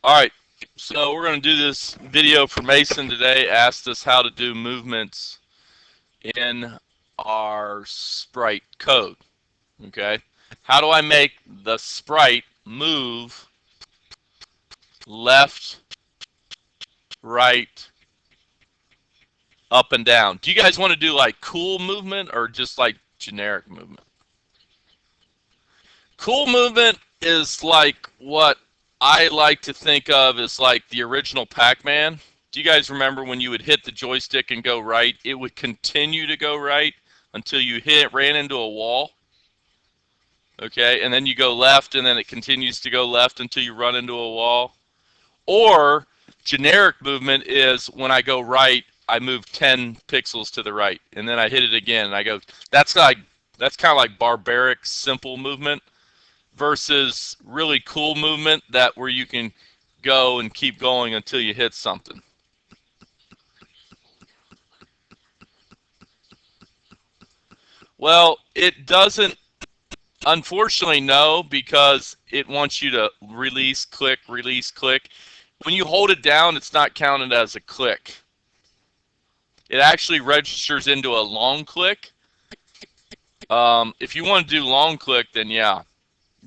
All right, so we're going to do this video for Mason today. Asked us how to do movements in our Sprite code. Okay, how do I make the Sprite move left, right, up, and down? Do you guys want to do like cool movement or just like generic movement? Cool movement is like what I like to think of as like the original Pac-Man. Do you guys remember when you would hit the joystick and go right? It would continue to go right until you ran into a wall. Okay, and then you go left, and then it continues to go left until you run into a wall. Or generic movement is when I go right, I move 10 pixels to the right, and then I hit it again, and I go. That's kind of like barbaric, simple movement versus really cool movement that where you can go and keep going until you hit something. Well, it doesn't, unfortunately, no, because it wants you to release, click, release, click. When you hold it down, it's not counted as a click. It actually registers into a long click. If you want to do long click, then yeah,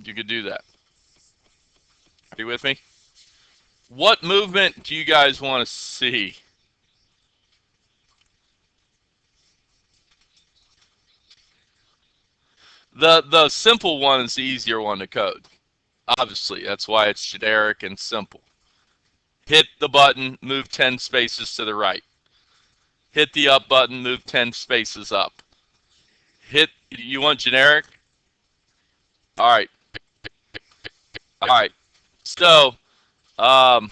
you could do that. Are you with me? What movement do you guys want to see? The simple one is the easier one to code. Obviously, that's why it's generic and simple. Hit the button, move 10 spaces to the right. Hit the up button, move 10 spaces up. You want generic? All right. All right. So, um,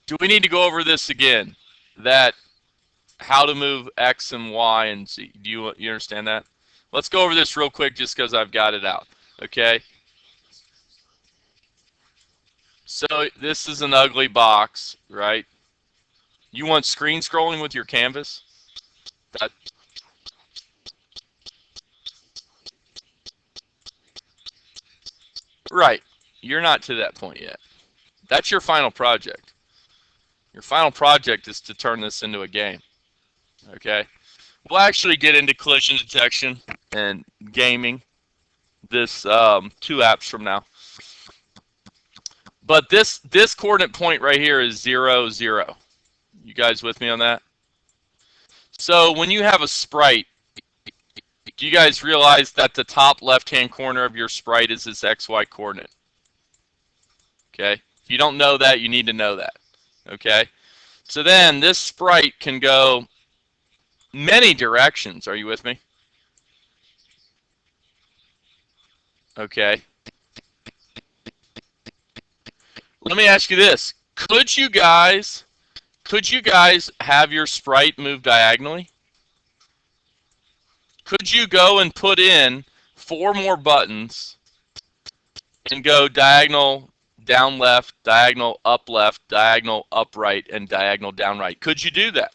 do we need to go over this again? That how to move X and Y and Z. Do you understand that? Let's go over this real quick just because I've got it out. Okay. So this is an ugly box, right? You want screen scrolling with your canvas? That, right. You're not to that point yet. That's your final project. Your final project is to turn this into a game. Okay. We'll actually get into collision detection and gaming this 2 apps from now. But this coordinate point right here is 0, 0. You guys with me on that? So when you have a sprite, do you guys realize that the top left-hand corner of your sprite is its XY coordinate? Okay. If you don't know that, you need to know that. Okay. So then this sprite can go many directions. Are you with me? Okay. Let me ask you this. Could you guys have your sprite move diagonally? Could you go and put in 4 more buttons and go diagonal down left, diagonal up left, diagonal up right, and diagonal down right? Could you do that?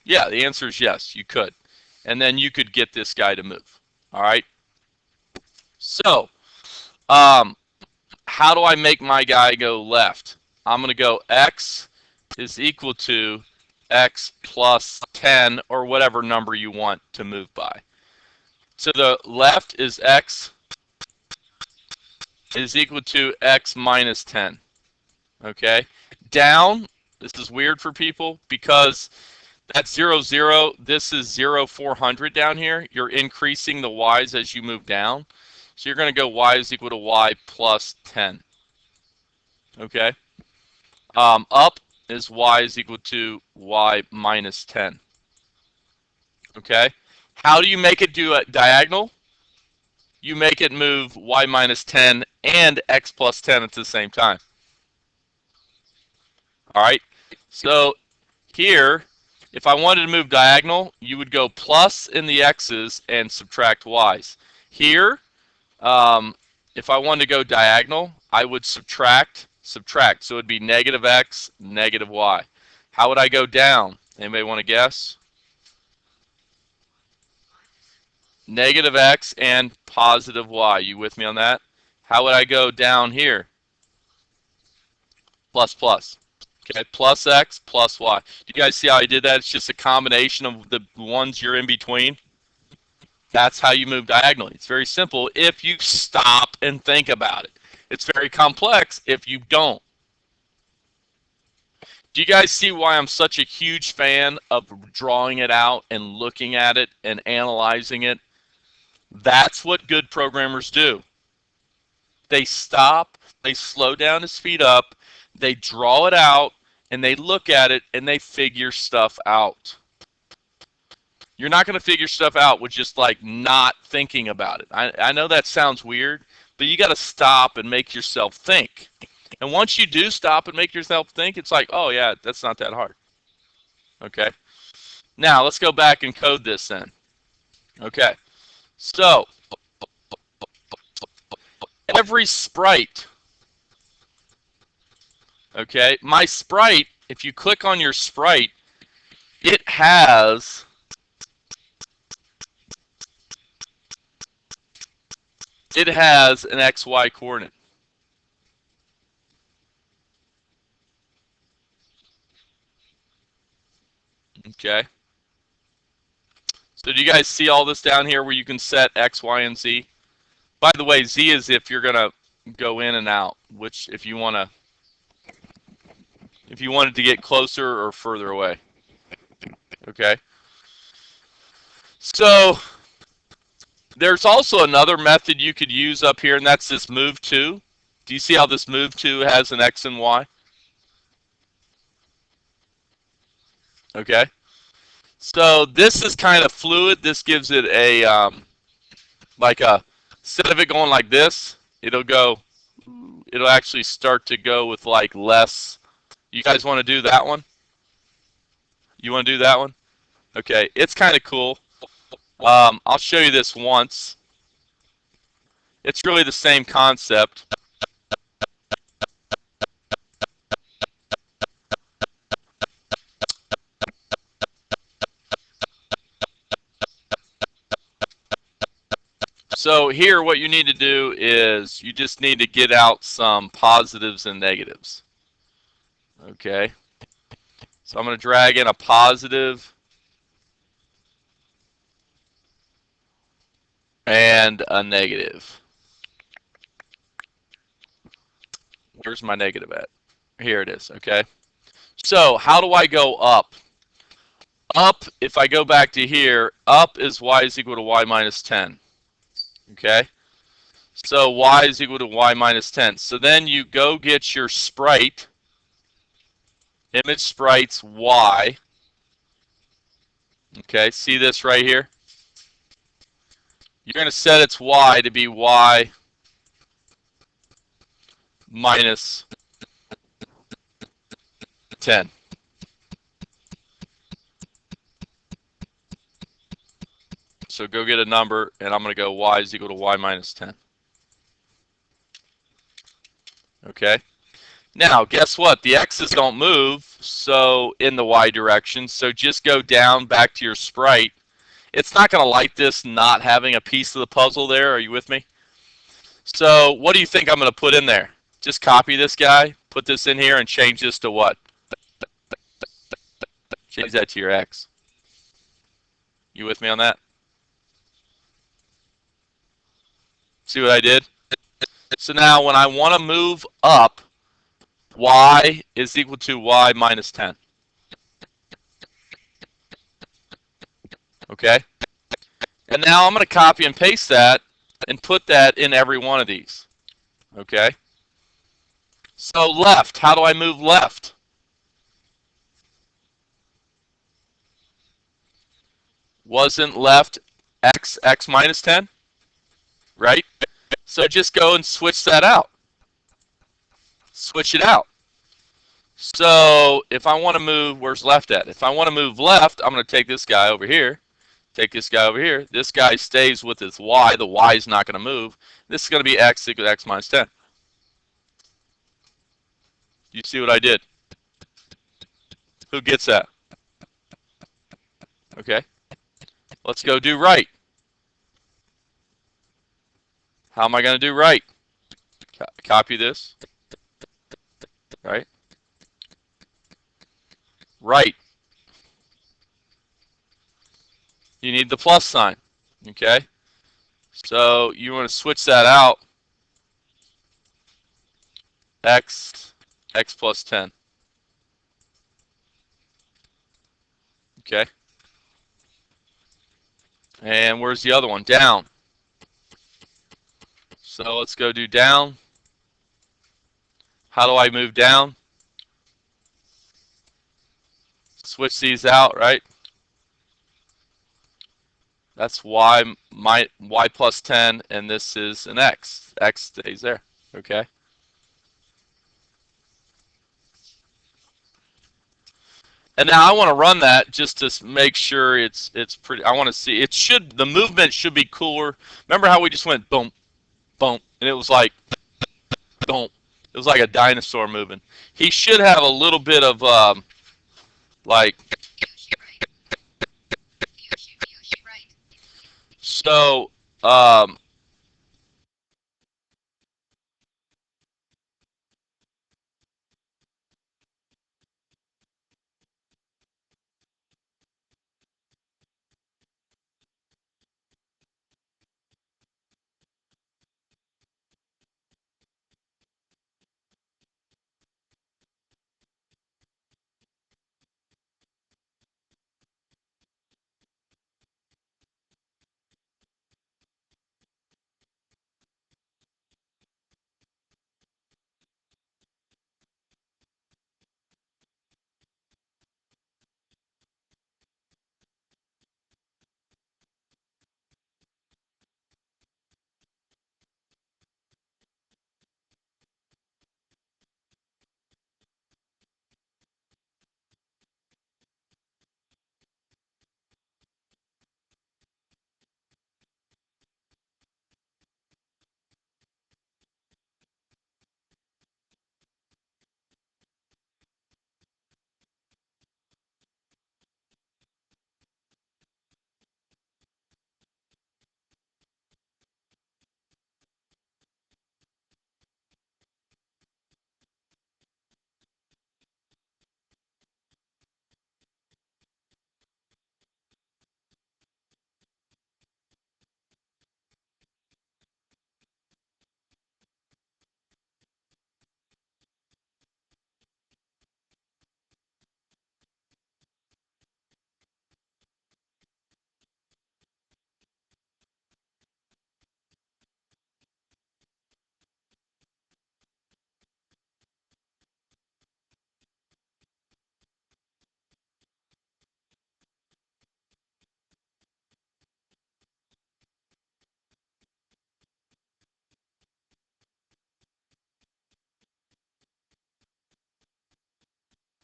Yeah, the answer is yes, you could. And then you could get this guy to move. All right. So, how do I make my guy go left? I'm going to go X is equal to X plus 10 or whatever number you want to move by. So the left is X is equal to X minus 10. Okay. Down, this is weird for people because that's 0, 0. This is 0, 400 down here. You're increasing the Y's as you move down. So you're going to go Y is equal to Y plus 10. Okay. Up is Y is equal to Y minus 10. Okay. How do you make it do a diagonal? You make it move Y minus 10 and X plus 10 at the same time. All right. So here, if I wanted to move diagonal, you would go plus in the X's and subtract Y's. Here, if I wanted to go diagonal, I would subtract. So it would be negative X, negative Y. How would I go down? Anybody want to guess? Negative X and positive Y. You with me on that? How would I go down here? plus plus. Okay, plus x plus y. Do you guys see how I did that? It's just a combination of the ones you're in between. That's how you move diagonally. It's very simple if you stop and think about it. It's very complex if you don't. Do you guys see why I'm such a huge fan of drawing it out and looking at it and analyzing it? That's what good programmers do. They stop, they slow down to speed up, they draw it out, and they look at it and they figure stuff out. You're not going to figure stuff out with just like not thinking about it. I know that sounds weird, but you got to stop and make yourself think. And once you do stop and make yourself think, it's like, oh yeah, that's not that hard. Okay. Now let's go back and code this then. Okay. So every sprite, okay, my sprite, if you click on your sprite, it has an XY coordinate. Okay. So do you guys see all this down here where you can set X, Y, and Z? By the way, Z is if you're gonna go in and out, which if you wanted to get closer or further away. Okay. So there's also another method you could use up here, and that's this move to. Do you see how this move to has an X and Y? Okay. So this is kind of fluid. This gives it a instead of it going like this, it'll actually start to go with like less. You guys want to do that one? You want to do that one? Okay, it's kind of cool. I'll show you this once. It's really the same concept. So here what you need to do is you just need to get out some positives and negatives. Okay. So I'm going to drag in a positive and a negative. Where's my negative at? Here it is, okay? So how do I go up? Up, if I go back to here, up is y is equal to y minus 10. Okay? So y is equal to y minus 10. So then you go get your sprite, image sprites y. Okay, see this right here? You're going to set its y to be y minus 10. So go get a number, and I'm going to go y is equal to y minus 10. Okay. Now, guess what? The x's don't move so in the y direction, so just go down back to your sprite. It's not going to like this not having a piece of the puzzle there. Are you with me? So what do you think I'm going to put in there? Just copy this guy, put this in here, and change this to what? Change that to your x. You with me on that? See what I did? So now when I want to move up, y is equal to y minus 10. Okay? And now I'm going to copy and paste that and put that in every one of these. Okay? So left, how do I move left? Wasn't left x minus 10? Right? So just go and switch that out. Switch it out. So if I want to move, where's left at? If I want to move left, I'm going to take this guy over here. Take this guy over here. This guy stays with his y. The y is not going to move. This is going to be x equals x minus 10. You see what I did? Who gets that? Okay. Let's go do right. How am I going to do right? Copy this. Right? Right. You need the plus sign. Okay. So you want to switch that out. X plus 10. Okay. And where's the other one? Down. So let's go do down. How do I move down? Switch these out, right? That's y plus 10, and this is an x. X stays there. Okay. And now I want to run that just to make sure it's pretty. I want to see the movement should be cooler. Remember how we just went boom, boom, and it was like boom. It was like a dinosaur moving. He should have a little bit of like so.